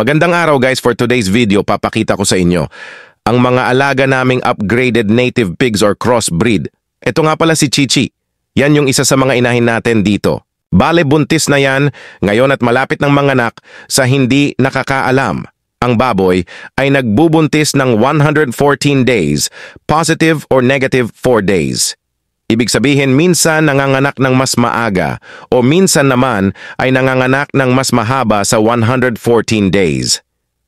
Magandang araw guys, for today's video papakita ko sa inyo ang mga alaga naming upgraded native pigs or crossbreed. Ito nga pala si Chichi. Yan yung isa sa mga inahin natin dito. Bale buntis na yan ngayon at malapit ng manganak sa hindi nakakaalam. Ang baboy ay nagbubuntis ng 114 days, positive or negative 4 days. Ibig sabihin minsan nanganganak ng mas maaga o minsan naman ay nanganganak ng mas mahaba sa 114 days.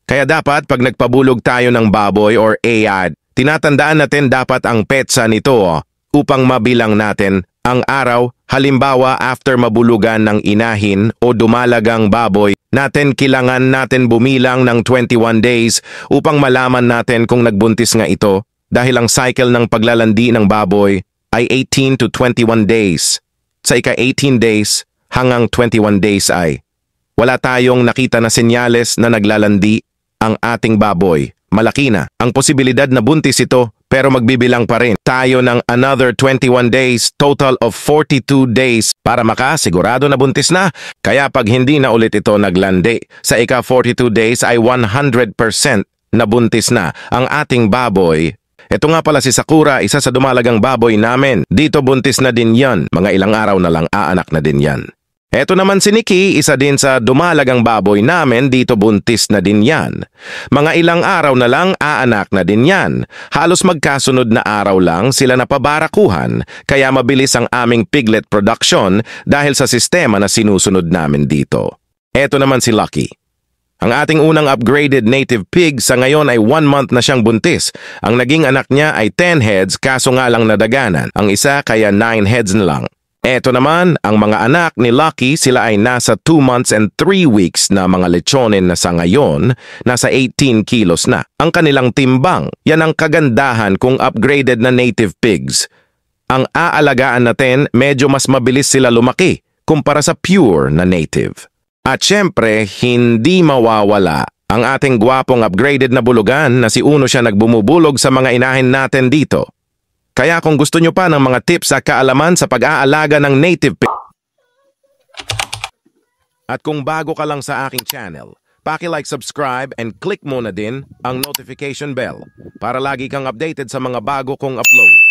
Kaya dapat pag nagpabulog tayo ng baboy or AID, tinatandaan natin dapat ang petsa nito upang mabilang natin ang araw. Halimbawa after mabulugan ng inahin o dumalagang baboy, natin kailangan natin bumilang ng 21 days upang malaman natin kung nagbuntis nga ito dahil ang cycle ng paglalandi ng baboy ay 18 to 21 days. Sa ika-18 days hanggang 21 days ay wala tayong nakita na senyales na naglalandi ang ating baboy. Malaki na ang posibilidad na buntis ito pero magbibilang pa rin tayo ng another 21 days, total of 42 days para makasigurado na buntis na. Kaya pag hindi na ulit ito naglandi, sa ika-42 days ay 100% na buntis na ang ating baboy. Ito nga pala si Sakura, isa sa dumalagang baboy namin. Dito buntis na din yan. Mga ilang araw na lang aanak na din yan. Ito naman si Nikki, isa din sa dumalagang baboy namin. Dito buntis na din yan. Mga ilang araw na lang aanak na din yan. Halos magkasunod na araw lang sila napabarakuhan. Kaya mabilis ang aming piglet production dahil sa sistema na sinusunod namin dito. Ito naman si Lucky. Ang ating unang upgraded native pig sa ngayon ay 1 month na siyang buntis. Ang naging anak niya ay 10 heads kaso nga lang nadaganan. Ang isa kaya 9 heads na lang. Eto naman, ang mga anak ni Lucky, sila ay nasa 2 months and 3 weeks na mga lechonin na sa ngayon, nasa 18 kilos na. Ang kanilang timbang, yan ang kagandahan kung upgraded na native pigs. Ang aalagaan natin, medyo mas mabilis sila lumaki kumpara sa pure na native. At syempre, hindi mawawala ang ating gwapong upgraded na bulugan na si Uno siya nagbumubulog sa mga inahin natin dito. Kaya kung gusto nyo pa ng mga tips sa kaalaman sa pag-aalaga ng native pig, at kung bago ka lang sa aking channel, paki-like, subscribe, and click mo na din ang notification bell para lagi kang updated sa mga bago kong upload.